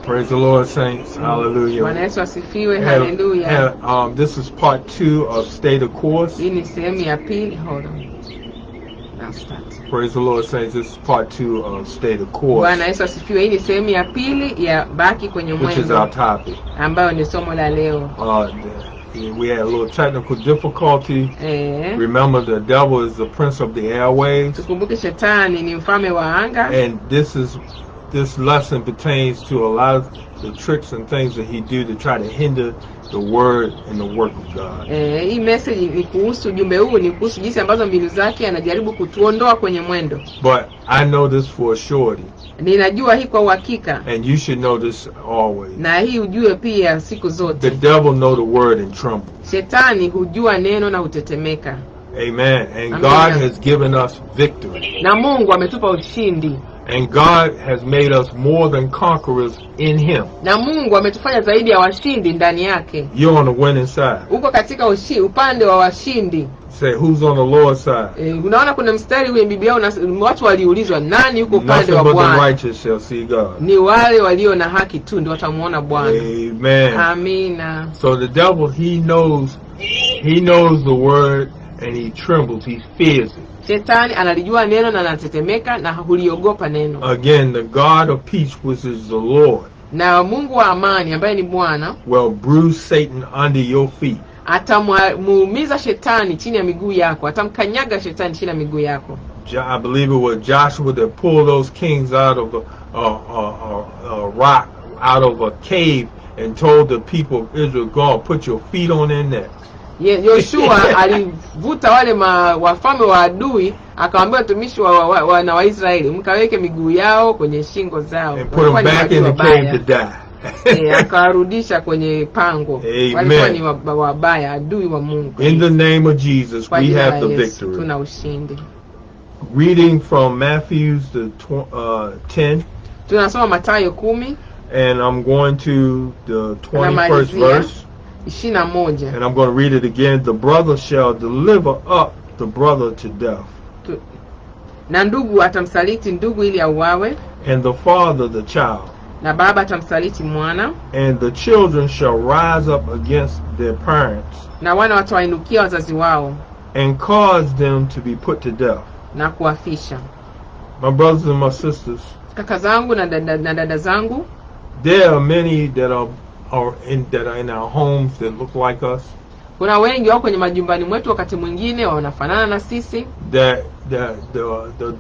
Praise the Lord, saints. Hallelujah. Bwana Yesu asifiwe. Hallelujah. This is part 2 of Stay the Course. Hii ni sehemu ya pili. Hold on. Now start. Praise the Lord, saints. This is part 2 of Stay the Course. Bwana Yesu asifiwe. Hii ni sehemu ya pili ya baki kwenye mwendo. Which is our topic. Ambayo ni somo la leo. We had a little technical difficulty. Remember, the devil is the prince of the airwaves. Tukumbuke shetani ni mfalme wa anga. And this lesson pertains to a lot of the tricks and things that he do to try to hinder the word and the work of God. Hii message ni kuhusu jumbe huu, ni kuhusu jinsi ambazo mbinu zake anajaribu kutuondoa kwenye mwendo. But I know this for a surety. Ninajua hii kwa uhakika. And you should know this always. Na hii ujue pia siku zote. The devil know the word and tremble. Shetani hujua neno na utetemeka. Amen. And God has given us victory. Na Mungu ametupa ushindi. And God has made us more than conquerors in him. Na Mungu ametufanya zaidi ya washindi ndani yake. You're on the winning side. Uko katika upande wa washindi. Say, who's on the Lord's side? Unaona kuna mstari kwenye Biblia watu waliulizwa nani yuko upande wa Bwana? Nothing but the righteous shall see God. Ni wale walio na haki tu ndio watamuona Bwana. Amen. Amina. So the devil, he knows the word and he trembles, he fears it. Shetani analijua neno na anatetemeka na huliogopa neno. Again, the God of peace, which is the Lord, na Mungu wa amani ambaye ni Bwana, will bruise Satan under your feet. Atamuumiza shetani chini ya miguu yako, atamkanyaga shetani chini ya miguu yako. I believe it was Joshua that pulled those kings out of a rock, out of a cave, and told the people of Israel, "God, put your feet on their necks." Yoshua alivuta wale wafalme wa adui, akawaambia watumishi wa Israeli, mkaweke miguu yao kwenye shingo zao. And put them back in the cave to die. Akarudisha kwenye pango. Walikuwa ni wabaya, adui wa Mungu. In the name of Jesus, we have the victory. Tuna ushindi. Reading from Matthew 10. Tunasoma Mathayo 10. And I'm going to the 21st verse. And I'm going to read it again. The brother shall deliver up the brother to death. Na ndugu atamsaliti ndugu ili auawe. And the father the child. Na baba atamsaliti mwana. And the children shall rise up against their parents. Na wana watawainukia wazazi wao. And cause them to be put to death. Na kuwafisha. My brothers and my sisters. Kaka zangu na dada zangu. There are many that are in our homes that look like us. Kuna wengi wako kwenye majumbani mwetu wakati mwingine wanafanana na sisi. The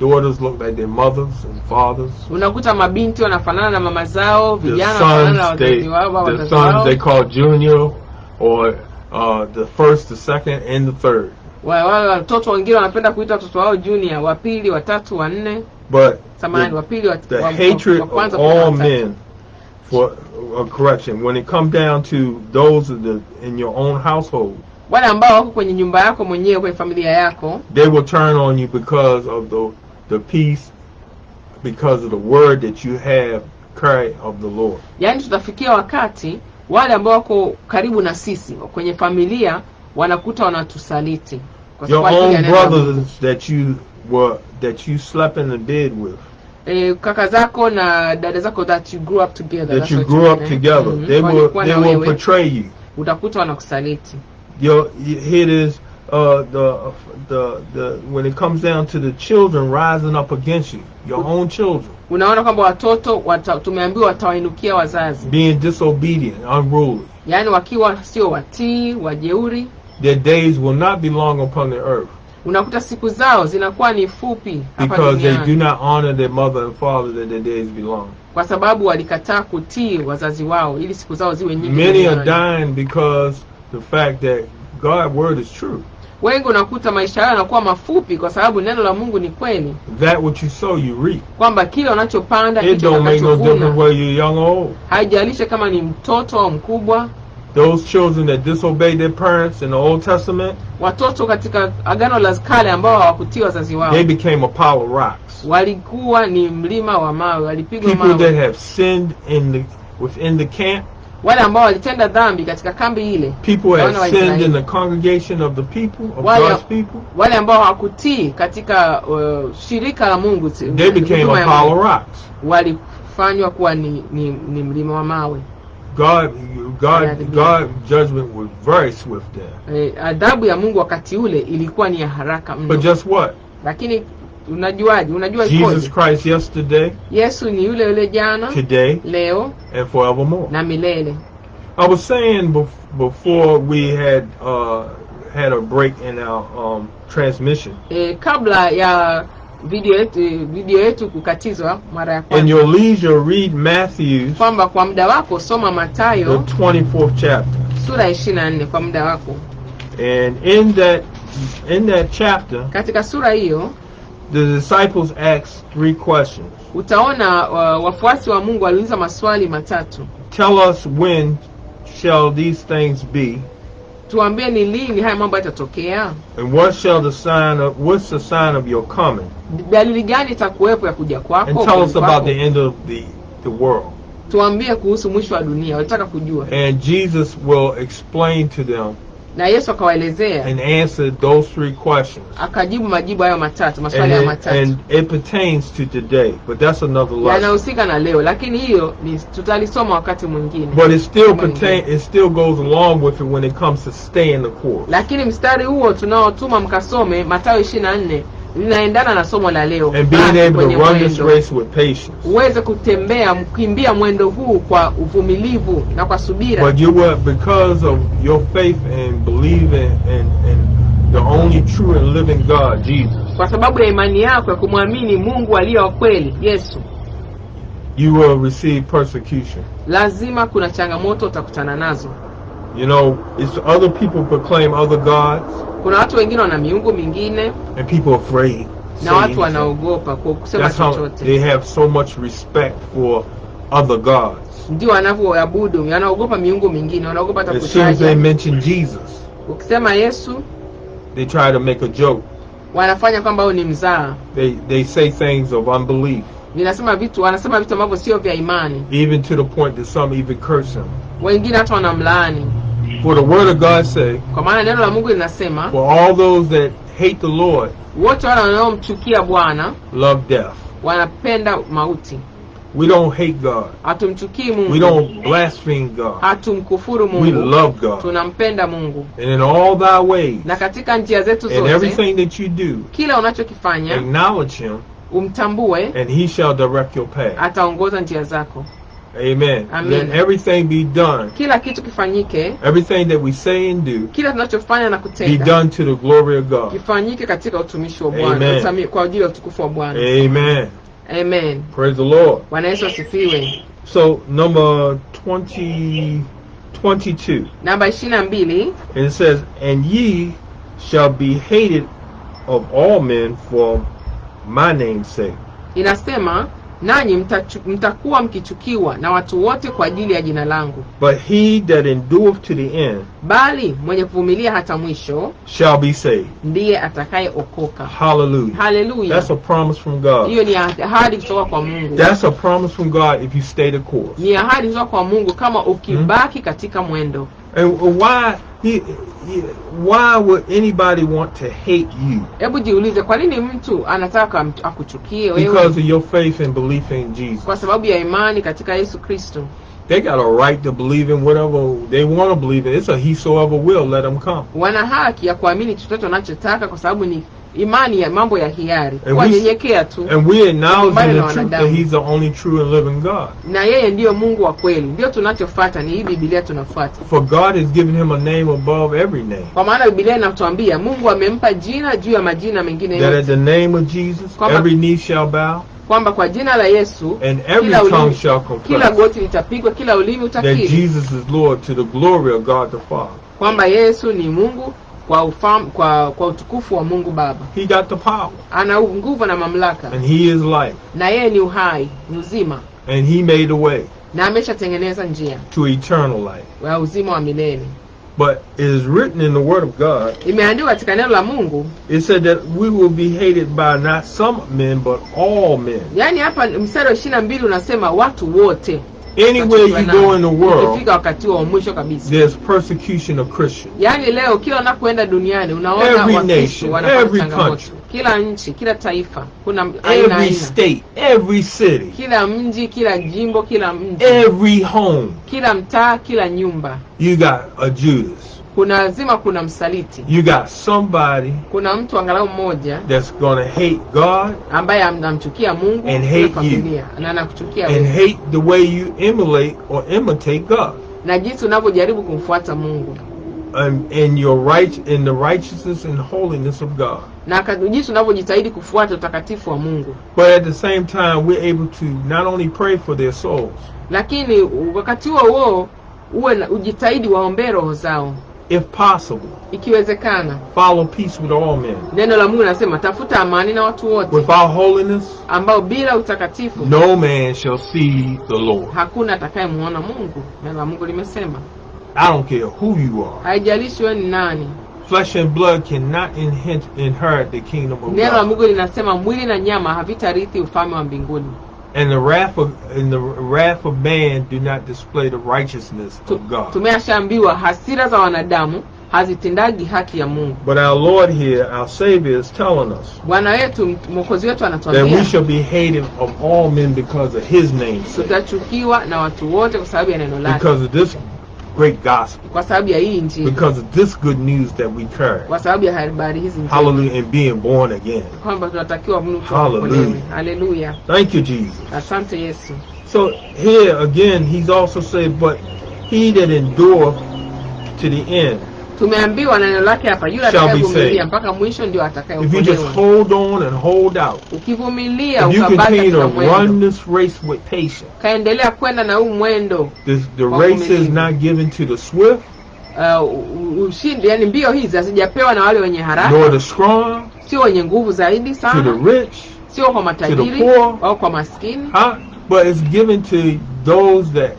daughters look like their mothers and fathers. Unakuta mabinti wanafanana na mama zao, vijana wanafanana na wazazi wao. The sons they call junior, or the first, the second, and the third. Wale watoto wengine wanapenda kuita watoto wao junior, wa pili, wa tatu, wa nne. But samani wa pili, the hatred of all men for correction, when it comes down to those in your own household, wale ambao wako kwenye nyumba yako mwenyewe, kwenye familia yako, they will turn on you because of the peace, because of the word that you have carried of the Lord. Yani tutafikia wakati wale ambao wako karibu na sisi kwenye familia wanakuta wanatusaliti kwa sababu your own brothers that you slept in the bed with. Kaka zako na dada zako that you grew up together. That you grew up together. They will betray you. Utakuta wanakusaliti. It is when it comes down to the children rising up against you, your own children. Unaona kwamba watoto tumeambiwa watawainukia wazazi. Being disobedient, unruly. Yani wakiwa sio watii, wajeuri. Their days will not be long upon the earth. Unakuta siku zao zinakuwa ni fupi hapa duniani. Because they do not honor their mother and father that their days belong. Kwa sababu walikataa kutii wazazi wao ili siku zao ziwe nyingi. Many are dying because the fact that God's word is true. Wengi unakuta maisha yao yanakuwa mafupi kwa sababu neno la Mungu ni kweli. That what you sow you reap. Kwamba kile unachopanda ndicho unachovuna. It don't make no difference whether you're young or old. Haijalishi kama ni mtoto au mkubwa. Those children that disobeyed their parents in the Old Testament, watoto katika agano la kale ambao hawakutii wazazi wao, they became a pile of rocks. Walikuwa ni mlima wa mawe, walipigwa mawe. People that have sinned within the camp, wale ambao walitenda dhambi katika kambi ile. People have sinned in the congregation of the people, of God's people. Wale ambao hawakutii katika shirika la Mungu, they became a pile of rocks. kufanywa kuwa ni mlima wa mawe. God judgment was very swift there. Adhabu ya Mungu wakati ule ilikuwa ni ya haraka mno. But just what? Lakini unajuaje? Unajua Jesus Christ yesterday, Yesu ni yule yule jana, today, leo and forevermore. na milele. I was saying before we had a break in our transmission. Kabla ya video yetu kukatizwa mara ya kwanza. In your leisure read Matthew, kwamba kwa muda wako soma Mathayo the 24th chapter. Sura 24 kwa muda wako. And in that chapter, katika sura hiyo, the disciples asked 3 questions. Utaona wafuasi wa Mungu waliuliza maswali matatu. Tell us when shall these things be? Tuambie ni lini haya mambo yatatokea? And what's the sign of your coming? Dalili gani itakuwepo ya kuja kwako? And tell us about the end of the world. Tuambie kuhusu mwisho wa dunia, walitaka kujua. And Jesus will explain to them. Na Yesu akawaelezea And answered those 3 questions. Akajibu majibu hayo matatu, maswali hayo matatu. And it pertains to today, but that's another lesson. Yanahusika na leo, lakini hiyo ni tutalisoma wakati mwingine. But it still goes along with it when it comes to staying the course. Lakini mstari huo tunaotuma mkasome Mathayo 24 linaendana na somo la leo. And being able to run this race with patience. Uweze kukimbia mwendo huu kwa uvumilivu na kwa subira. But you will, because of your faith and believing in the only true and living God, Jesus. Kwa sababu ya imani yako ya kumwamini Mungu aliye wa kweli, Yesu. You will receive persecution. Lazima kuna changamoto utakutana nazo. You know, it's other people proclaim other gods. Kuna watu wengine wana miungu mingine. And people afraid. Na watu wanaogopa kwa kusema chochote. They have so much respect for other gods. Ndio wanavyoabudu, wanaogopa miungu mingine, wanaogopa hata kutaja. As soon as they mention Jesus, ukisema Yesu, they try to make a joke. Wanafanya kwamba huo ni mzaha. They say things of unbelief. Wanasema vitu ambavyo sio vya imani. Even to the point that some even curse him. Wengine hata wanamlaani. For the word of God say, kwa maana neno la Mungu linasema, for all those that hate the Lord, wote wale wanaomchukia Bwana, love death. Wanapenda mauti. We don't hate God. Hatumchukii Mungu. We don't blaspheme God. Hatumkufuru Mungu. We love God. Tunampenda Mungu. And in all thy ways, na katika njia zetu zote, and everything that you do, kila unachokifanya, acknowledge him, umtambue, and he shall direct your path. Ataongoza njia zako. Amen. Let everything be done. Kila kitu kifanyike. Everything that we say and do, kila tunachofanya na kutenda, be done to the glory of God. Kifanyike katika utumishi wa Bwana, kwa ajili ya utukufu wa Bwana. Amen. Amen. Praise the Lord. Bwana Yesu asifiwe. So number 22. Namba 22. It says, and ye shall be hated of all men for my name's sake. Inasema, nanyi mtakuwa mkichukiwa na watu wote kwa ajili ya jina langu. But he that endureth to the end, bali mwenye kuvumilia hata mwisho, shall be saved. Ndiye atakayeokoka. Hallelujah. Hallelujah. That's a promise from God. Hiyo ni ahadi kutoka kwa Mungu. That's a promise from God if you stay the course. Ni ahadi kutoka kwa Mungu kama ukibaki katika mwendo. And why would anybody want to hate you? Hebu jiulize, kwa nini mtu anataka akuchukie wewe? Because of your faith and belief in Jesus. Kwa sababu ya imani katika Yesu Kristo. They got a right to believe in whatever they want to believe in. It's a whosoever will, let them come. Wana haki ya kuamini chochote wanachotaka kwa sababu ni imani ya mambo ya hiari. Wanyenyekea tu. And we acknowledge the truth that he's the only true and living God. Na yeye ndiyo Mungu wa kweli. Ndio tunachofuata, ni hii Biblia tunafuata. For God has given him a name above every name. Kwa maana Biblia inatuambia Mungu amempa jina juu ya majina mengine yote. That at the name of Jesus, every knee shall bow. Kwamba kwa jina la Yesu, and every tongue shall confess. Kila goti litapigwa, kila ulimi utakiri. That Jesus is Lord to the glory of God the Father. Kwamba Yesu ni Mungu kwa utukufu wa Mungu Baba. He got the power. Ana nguvu na mamlaka. And he is life. Na yeye ni uhai, ni uzima. And he made a way. Na ameshatengeneza njia. To eternal life. Wa uzima wa milele. But it is written in the word of God. Imeandikwa katika neno la Mungu. It said that we will be hated by not some men but all men. Yaani hapa mstari wa 22 unasema watu wote. Anywhere you go in the world, ukifika wakati wa mwisho kabisa, there's persecution of Christians. Yaani leo kila unapoenda duniani unaona Wakristo wanapata changamoto. Kila nchi, kila taifa, kuna aina Every aina. state, every city, Kila mji, kila jimbo, kila mji, every home, kila mtaa, kila nyumba. you got a Judas. Lazima kuna msaliti. You got somebody Kuna mtu angalau mmoja that's gonna hate God ambaye anamchukia Mungu and na hate familia, na anakuchukia and wewe, hate the way you emulate or imitate God. na jinsi unavyojaribu kumfuata Mungu, In your in the righteousness and holiness of God. na jinsi unavyojitahidi kufuata utakatifu wa Mungu. But at the same time, we're able to not only pray for their souls, Lakini wakati huo ujitahidi waombee roho zao. if possible, Ikiwezekana, follow peace with all men. neno la Mungu linasema tafuta amani na watu wote, Without holiness, ambao bila utakatifu no man shall see the Lord. hakuna atakayemuona Mungu. Neno la Mungu limesema. I don't care who you are. Haijalishi wewe ni nani. Flesh and blood cannot inherit the kingdom of Neno la God. Mungu linasema mwili na nyama havitarithi ufalme wa mbinguni. And the wrath of man do not display the righteousness of God. Tumeshaambiwa hasira za wanadamu hazitendagi haki ya Mungu. But our Lord here, our Savior, is telling us Bwana wetu, Mwokozi wetu that anatuambia we shall be hated of all men because of His name, tutachukiwa na watu wote kwa sababu ya neno lake, because of this great gospel, kwa sababu ya hii Injili, because of this good news that we carry. kwa sababu ya habari hizi njema. Hallelujah, and being born again. Kwamba tunatakiwa Mungu Hallelujah. tuokolewe. Hallelujah. Thank you, Jesus. Asante Yesu. So here again, He's also said, but he that endureth to the end. Tumeambiwa na neno lake hapa, yule Shall be atakayevumilia saved. mpaka mwisho ndio If you just atakayeokolewa. hold on and hold out, Ukivumilia if you ukabaki continue katika to run mwendo, this race with patience, kaendelea kwenda na huu mwendo, the race is not given to the swift, ushindi, yani mbio hizi hazijapewa na wale wenye nor haraka, the strong, sio wenye nguvu zaidi to sana, the rich, sio kwa matajiri poor. au kwa maskini, but it's given to those that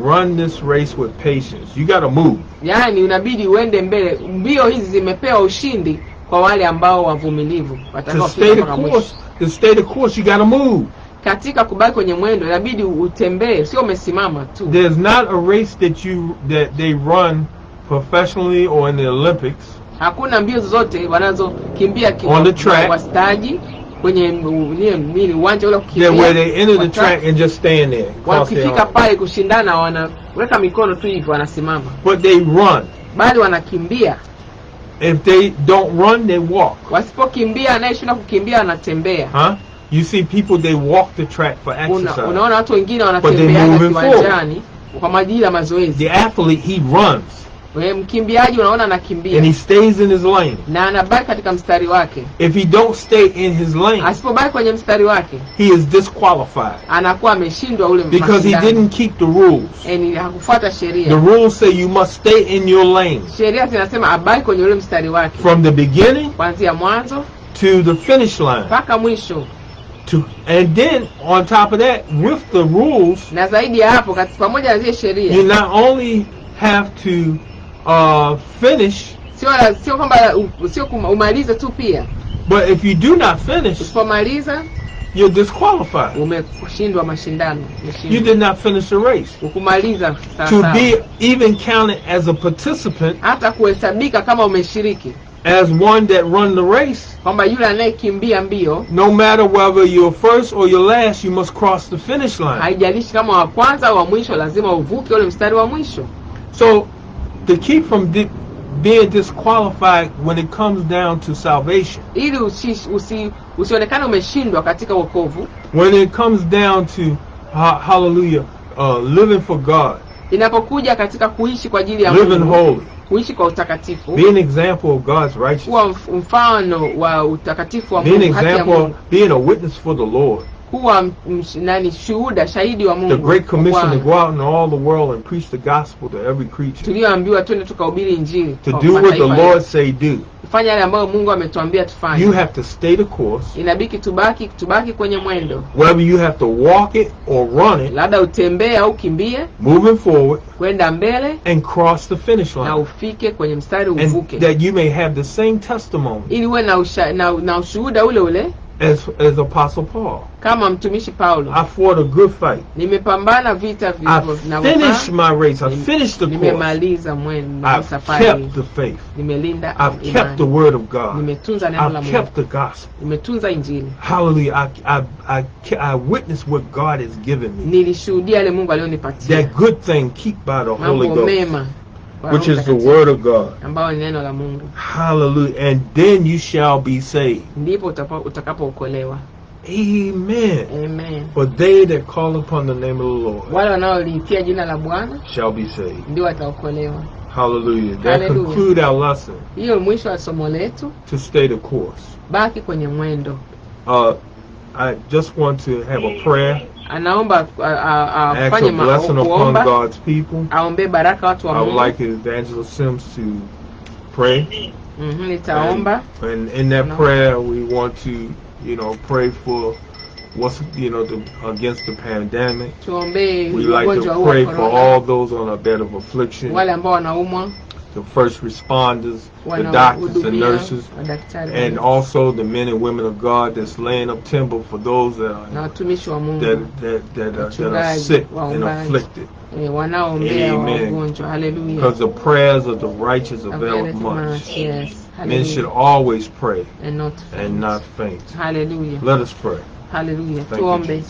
run this race with patience. You got to move. yani unabidi uende mbele. Mbio hizi zimepewa ushindi kwa wale ambao wavumilivu, To stay the course, you got to move. Katika kubaki kwenye mwendo inabidi utembee, sio umesimama tu. There's not a race that they run professionally or in the Olympics. Hakuna mbio zote wanazokimbia On the track. kwa staji kwenye uwanja ule kukimbia. Where they enter the track and just stand there. Wakifika pale kushindana wanaweka mikono tu hivi wanasimama. But they run. Bali wanakimbia. If they don't run, they walk. Wasipokimbia, anayeshinda kukimbia anatembea. You see people, they walk the track for exercise. Unaona watu wengine wanatembea kiwanjani kwa ajili ya mazoezi. The athlete, he runs. Mkimbiaji unaona anakimbia. And he stays in his lane. Na anabaki katika mstari wake. If he don't stay in his lane, asipobaki kwenye mstari wake, he is disqualified. Anakuwa ameshindwa ule mashindano. Because he didn't keep the rules. Hakufuata sheria. The rules say you must stay in your lane. Sheria zinasema abaki kwenye ule mstari wake. From the beginning, kuanzia mwanzo, to the finish line. Mpaka mwisho. And then on top of that, with the rules, na zaidi ya hapo pamoja na zile sheria, you not only have to finish, sio kwamba sio umalize tu pia, but if you do not finish, usipomaliza, you're disqualified. Umeshindwa mashindano. You did not finish the race. Ukumaliza to be even counted as a participant, hata kuhesabika kama umeshiriki, as one that run the race, kwamba yule anayekimbia mbio, no matter whether you're first or you're last, you must cross the finish line. Haijalishi kama wa kwanza au wa mwisho, lazima uvuke ule mstari wa mwisho. So to keep from being disqualified when it comes down to salvation, ili usionekane umeshindwa katika wokovu, when it comes down to hallelujah, living for God, inapokuja katika kuishi kwa ajili ya Mungu, living holy, kuishi kwa utakatifu, be an example of God's righteousness, kuwa mfano wa utakatifu wa Mungu, be an example, being a witness for the Lord, kuwa shuhuda, shahidi wa Mungu. The great commission to go out in all the world and preach the gospel to every creature. Tulioambiwa twende tukahubiri injili. To do what the Lord say do. Kufanya yale ambayo Mungu ametuambia tufanye. You have to stay the course. Inabidi tubaki kwenye mwendo. Whether you have to walk it or run it. Labda utembee au kimbie. Moving forward. Kwenda mbele. And cross the finish line. Na ufike kwenye mstari uvuke. And that you may have the same testimony. Ili uwe na ushuhuda ule ule. as Apostle Paul. Kama mtumishi Paulo, I fought a good fight. nimepambana vita I finished my race. I finished the course. Nimemaliza mwendo I've safari. kept the faith. Nimelinda I've imani. kept the word of God. Nimetunza neno la I've Mungu. kept the gospel. Nimetunza injili. Hallelujah. I witnessed what God has given me. Nilishuhudia yale Mungu alionipatia. That good thing keep by the Holy Mambo Ghost, mema, which is the word of God. ambao ni neno la Mungu. Hallelujah. And then you shall be saved. Ndipo utakapookolewa. Amen. Amen. For they that call upon the name of the Lord Wale wanaoliitia jina la Bwana shall be saved. ndio wataokolewa. Hallelujah. That Hallelujah. conclude our lesson. Hiyo mwisho wa somo letu. To stay the course. Baki kwenye mwendo. I just want to have a prayer. Anaomba afanye blessing upon God's people. Aombe baraka watu wa Mungu. I would like Evangelist Sims to pray. Nitaomba. And in that prayer we want to, pray for what's, against the pandemic. We like to pray for all those on a bed of affliction. Wale ambao wanaumwa. The first responders, the doctors and nurses, and also the men and women of God that's laying up timber for those that are sick and afflicted. Amen. Because the prayers of the righteous avail much. Men should always pray and not faint. Hallelujah. Let us pray. Haleluya. Tuombe.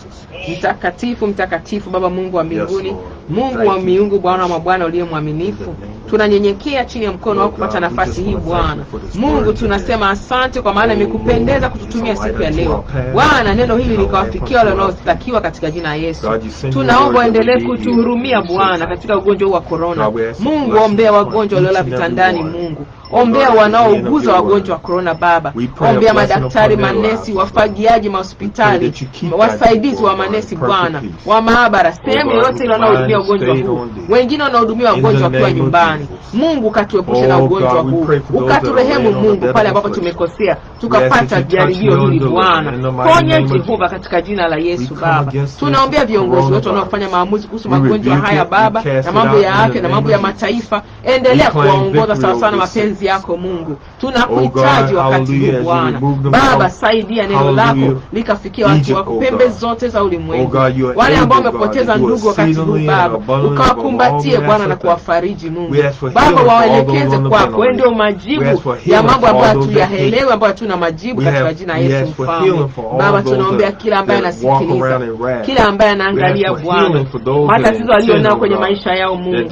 Mtakatifu, mtakatifu Baba Mungu wa mbinguni, Mungu wa miungu, Bwana wa mabwana uliye mwaminifu, tunanyenyekea chini ya mkono wako kupata nafasi hii Bwana. Mungu, tunasema asante kwa maana imekupendeza kututumia siku ya leo. Bwana, neno hili likawafikia wale wanaostakiwa katika jina la Yesu. Tunaomba uendelee kutuhurumia Bwana katika ugonjwa wa corona. Mungu, ombea wagonjwa waliolala vitandani Mungu. Ombea wanaouguza wagonjwa wa corona Baba. Ombea madaktari, manesi, wafagiaji mahospitali, wasaidizi wa manesi Bwana, wa maabara, sehemu yote ile wanaohudumia ugonjwa huu. Wengine wanaohudumia wagonjwa wakiwa nyumbani. Mungu, katuepushe na ugonjwa huu. Ukaturehemu Mungu pale ambapo tumekosea, tukapata jaribio hili Bwana. Ponya Jehova katika jina la Yesu Baba. Tunaombea viongozi wote wanaofanya maamuzi kuhusu magonjwa haya Baba, na mambo ya afya na mambo ya mataifa. Endelea kuwaongoza sawa sawa na mapenzi yako Mungu. Tunakuhitaji wakati huu Bwana. Baba, saidia neno lako likafikia watu wako pembe zote za ulimwengu. Wale ambao wamepoteza ndugu wakati huu Baba, ukawakumbatie Bwana na kuwafariji Mungu. Baba, waelekeze kwako. Wewe ndio majibu ya mambo ambayo hatuyaelewi, ambayo hatuna majibu katika jina la Yesu Mfalme. Baba, tunaombea kila ambaye anasikiliza, kila ambaye anaangalia Bwana, matatizo alionao kwenye maisha yao Mungu,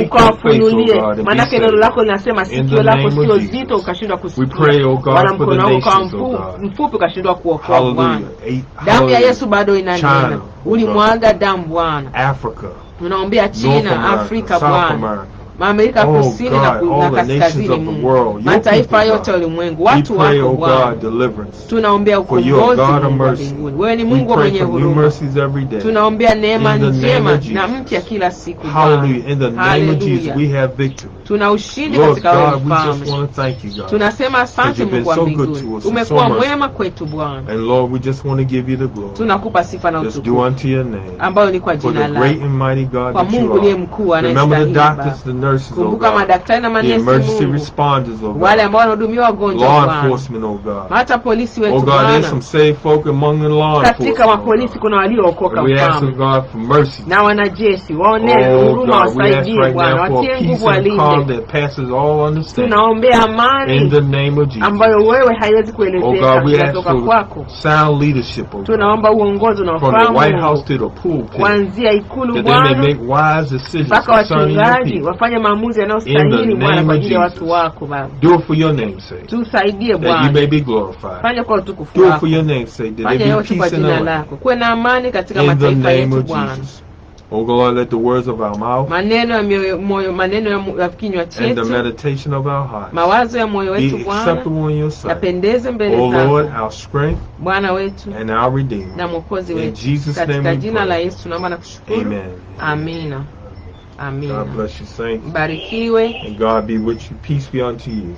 ukawafunulie. Maana neno lako linasema sikio lako sio zito ukashindwa kusikia, wala mkono wako mfupi ukashindwa kuokoa Bwana. Damu ya Yesu bado inanena. Ulimwaga damu Bwana. Tunaombea China, Afrika Bwana, Amerika Kusini na kaskazini Mungu, mataifa yote ulimwengu, watu wako Bwana. Tunaombea ukombozi mbinguni. Wewe ni Mungu mwenye huruma. Tunaombea neema njema na mpya kila siku Bwana. Hallelujah. Tuna ushindi katika wewe Mfalme. Tunasema asante Mungu wa mbinguni. Umekuwa mwema kwetu Bwana. Tunakupa sifa na utukufu ambayo ni kwa jina lako, kwa Mungu aliye mkuu anayestahili Baba. Kumbuka madaktari na manesi Mungu, wale ambao wanahudumia wagonjwa Bwana, hata polisi wetu Bwana. Katika mapolisi kuna waliookoka Mfalme, na wanajeshi waonee huruma, wasaidie Bwana, watie nguvu, walinde. Tunaombea amani ambayo wewe haiwezi kuelezeka kutoka kwako. Tunaomba uongozi na ufahamu kuanzia ikulu Bwana mpaka wachungaji wafanye maamuzi yanayostahili Bwana kwa ajili ya watu wako Baba. Tusaidie Bwana, fanya kwa utukufu wako, fanya yote kwa jina lako. Kuwe na amani katika mataifa yetu Bwana. Oh God, let the words of our mouth, maneno ya kinywa chetu, and the meditation of our hearts, mawazo ya moyo wetu Bwana, yapendeze mbele zako. O Lord, our strength, Bwana wetu and our Redeemer, na Mwokozi wetu. In Jesus' name we katika jina la pray. Yesu tunaomba na kushukuru. Amen. Amina. Amina. God bless you, saints. Mbarikiwe. And God be with you. Peace be unto you.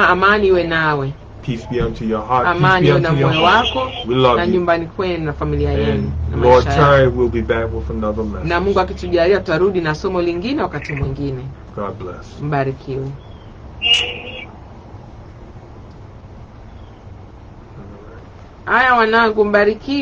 Amani iwe nawe. Peace be unto your heart. Amani iwe na moyo wako, we love na you. Nyumbani kwenu na familia yenu. Lord Terry will be back with another message. Na Mungu akitujalia tutarudi na somo lingine wakati mwingine. God bless. Mbarikiwe. Haya wanangu, mbarikiwe.